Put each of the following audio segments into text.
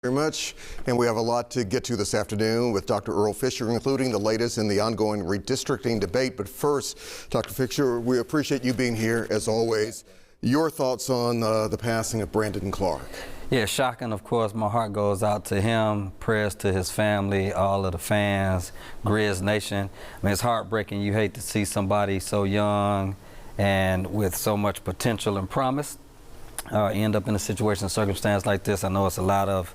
Very much, and we have a lot to get to this afternoon with Dr. Earl Fisher, including the latest in the ongoing redistricting debate. But first, Dr. Fisher, we appreciate you being here as always. Your thoughts on the passing of Brandon Clark? Yeah, shocking. Of course, my heart goes out to him. Prayers to his family, all of the fans, Grizz Nation. I mean, it's heartbreaking. You hate to see somebody so young and with so much potential and promise end up in a situation, circumstance like this. I know it's a lot of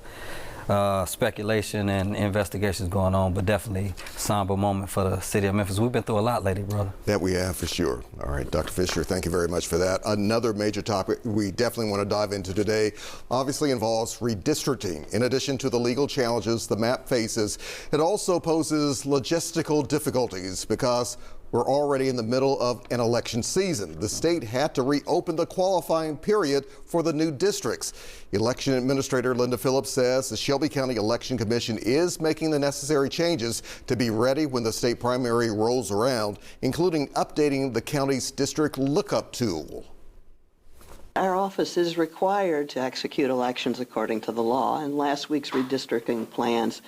speculation and investigations going on, but definitely a somber moment for the city of Memphis. We've been through a lot lately, brother. That we have, for sure. All right, Dr. Fisher, thank you very much for that. Another major topic we definitely want to dive into today obviously involves redistricting. In addition to the legal challenges the map faces, it also poses logistical difficulties because we're already in the middle of an election season. The state had to reopen the qualifying period for the new districts. Election Administrator Linda Phillips says the Shelby County Election Commission is making the necessary changes to be ready when the state primary rolls around, including updating the county's district lookup tool. Our office is required to execute elections according to the law, and last week's redistricting plans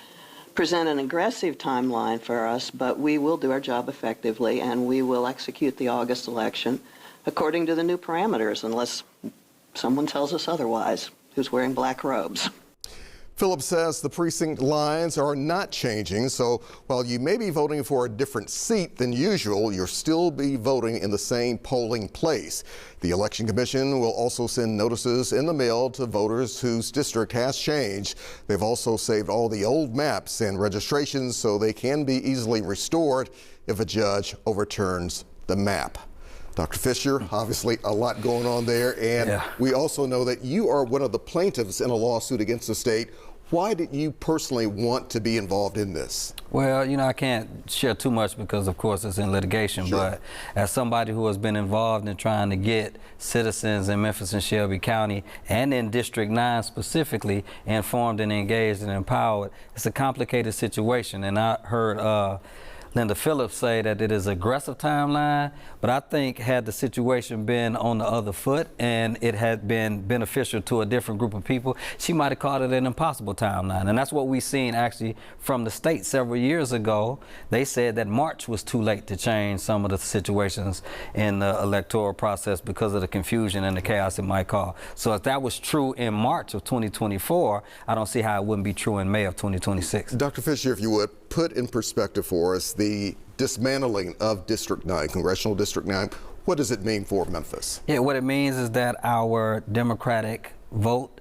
present an aggressive timeline for us, but we will do our job effectively, and we will execute the August election according to the new parameters, unless someone tells us otherwise, who's wearing black robes. Phillips says the precinct lines are not changing, so while you may be voting for a different seat than usual, you'll still be voting in the same polling place. The Election Commission will also send notices in the mail to voters whose district has changed. They've also saved all the old maps and registrations so they can be easily restored if a judge overturns the map. Dr. Fisher, obviously a lot going on there, and we also know that you are one of the plaintiffs in a lawsuit against the state. Why did you personally want to be involved in this? Well, you know, I can't share too much because, of course, it's in litigation. Sure. But as somebody who has been involved in trying to get citizens in Memphis and Shelby County and in District 9 specifically informed and engaged and empowered, it's a complicated situation. And I heard Linda Phillips say that it is an aggressive timeline, but I think had the situation been on the other foot and it had been beneficial to a different group of people, she might have called it an impossible timeline. And that's what we've seen actually from the state several years ago. They said that March was too late to change some of the situations in the electoral process because of the confusion and the chaos it might cause. So if that was true in March of 2024, I don't see how it wouldn't be true in May of 2026. Dr. Fisher, if you would, put in perspective for us the dismantling of District 9, Congressional District 9. What does it mean for Memphis? Yeah, what it means is that our Democratic vote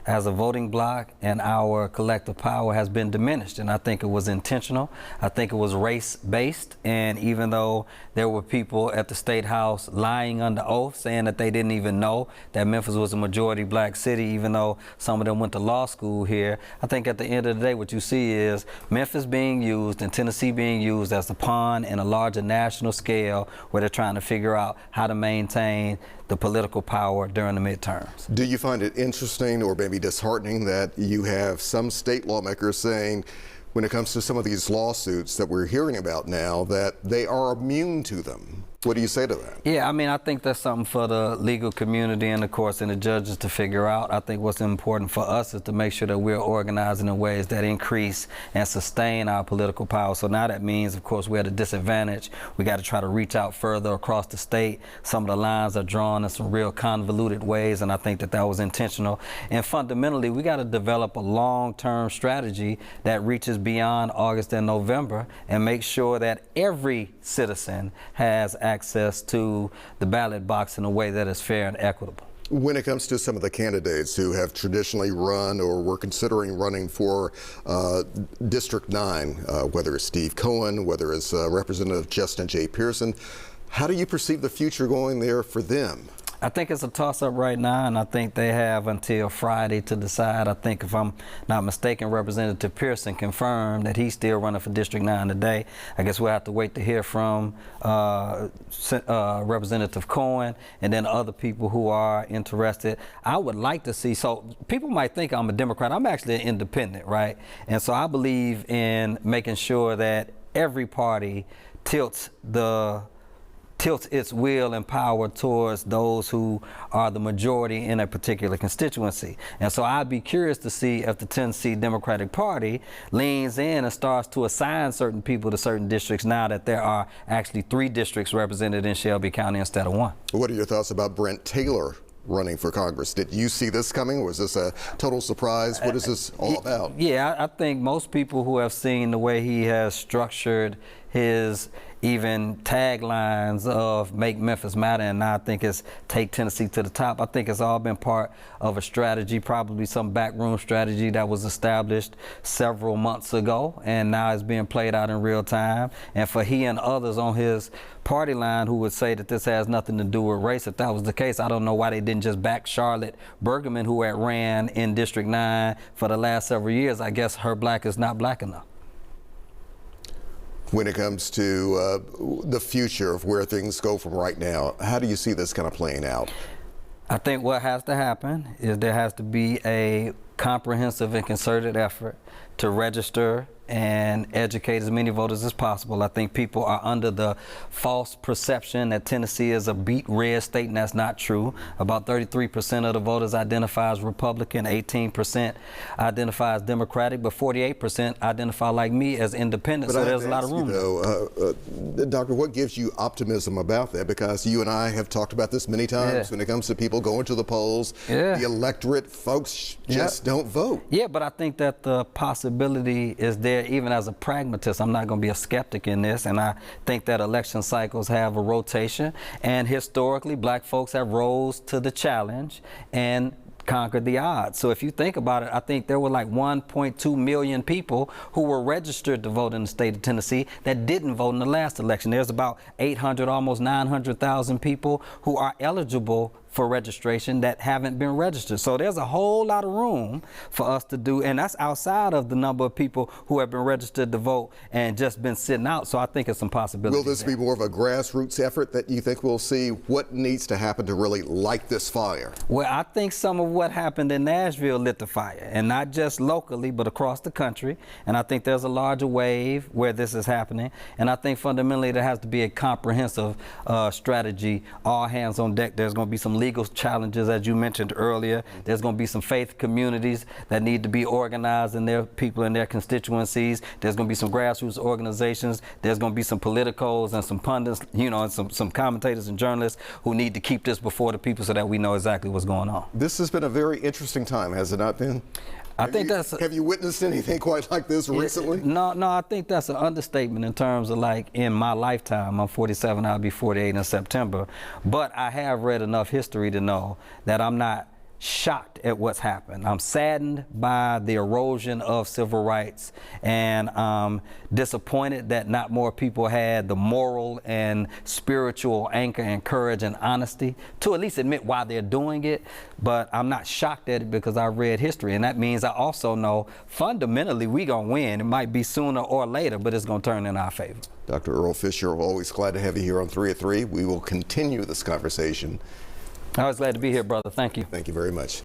as a voting bloc and our collective power has been diminished, and I think it was intentional. I think it was race-based, and even though there were people at the State House lying under oath saying that they didn't even know that Memphis was a majority black city, even though some of them went to law school here, I think at the end of the day what you see is Memphis being used and Tennessee being used as the pawn in a larger national scale where they're trying to figure out how to maintain the political power during the midterms. Do you find it interesting or maybe disheartening that you have some state lawmakers saying, when it comes to some of these lawsuits that we're hearing about now, that they are immune to them? What do you say to that? Yeah, I mean, I think that's something for the legal community and, of course, and the judges to figure out. I think what's important for us is to make sure that we're organizing in ways that increase and sustain our political power. So now that means, of course, we're at a disadvantage. We got to try to reach out further across the state. Some of the lines are drawn in some real convoluted ways, and I think that that was intentional. And fundamentally, we got to develop a long-term strategy that reaches beyond August and November and make sure that every citizen has access to the ballot box in a way that is fair and equitable. When it comes to some of the candidates who have traditionally run or were considering running for District 9, whether it's Steve Cohen, whether it's Representative Justin J. Pearson, how do you perceive the future going there for them? I think it's a toss-up right now, and I think they have until Friday to decide. I think, if I'm not mistaken, Representative Pearson confirmed that he's still running for District 9 today. I guess we'll have to wait to hear from Representative Cohen and then other people who are interested. I would like to see, so people might think I'm a Democrat. I'm actually an independent, right? And so I believe in making sure that every party tilts the tilts its will and power towards those who are the majority in a particular constituency. And so I'd be curious to see if the Tennessee Democratic Party leans in and starts to assign certain people to certain districts now that there are actually 3 districts represented in Shelby County instead of 1. What are your thoughts about Brent Taylor running for Congress? Did you see this coming? Was this a total surprise? What is this all about? Yeah, I think most people who have seen the way he has structured his even taglines of Make Memphis Matter, and now I think it's Take Tennessee to the Top. I think it's all been part of a strategy, probably some backroom strategy that was established several months ago, and now it's being played out in real time. And for he and others on his party line who would say that this has nothing to do with race, if that was the case, I don't know why they didn't just back Charlotte Bergerman, who had ran in District 9 for the last several years. I guess her black is not black enough. When it comes to the future of where things go from right now, how do you see this kind of playing out? I think what has to happen is there has to be a comprehensive and concerted effort to register and educate as many voters as possible. I think people are under the false perception that Tennessee is a beat red state, and that's not true. About 33% of the voters identify as Republican, 18% identify as Democratic, but 48% identify like me as independent. But so there's a lot of room. Doctor, what gives you optimism about that? Because you and I have talked about this many times. When it comes to people going to the polls, the electorate, folks just don't vote. Yeah, but I think that the possibility is there. Even as a pragmatist, I'm not going to be a skeptic in this, and I think that election cycles have a rotation, and historically black folks have rose to the challenge and conquered the odds. So if you think about it, I think there were like 1.2 million people who were registered to vote in the state of Tennessee that didn't vote in the last election. There's about 800, almost 900,000 people who are eligible for registration that haven't been registered. So there's a whole lot of room for us to do, and that's outside of the number of people who have been registered to vote and just been sitting out. So I think it's some possibilities. Will this be more of a grassroots effort that you think we'll see? What needs to happen to really light this fire? Well, I think some of what happened in Nashville lit the fire, and not just locally, but across the country. And I think there's a larger wave where this is happening. And I think fundamentally there has to be a comprehensive strategy, all hands on deck. There's going to be some legal challenges, as you mentioned earlier. There's going to be some faith communities that need to be organized in their people in their constituencies. There's going to be some grassroots organizations. There's going to be some politicos and some pundits, you know, and some commentators and journalists who need to keep this before the people so that we know exactly what's going on. This has been a very interesting time, has it not been? Have you witnessed anything quite like this recently? No, I think that's an understatement in terms of like in my lifetime. I'm 47, I'll be 48 in September. But I have read enough history to know that I'm not shocked at what's happened. I'm saddened by the erosion of civil rights, and I'm disappointed that not more people had the moral and spiritual anchor and courage and honesty to at least admit why they're doing it. But I'm not shocked at it because I read history, and that means I also know fundamentally we're going to win. It might be sooner or later, but it's going to turn in our favor. Dr. Earl Fisher, always glad to have you here on 3 at 3. We will continue this conversation. I was glad to be here, brother. Thank you. Thank you very much.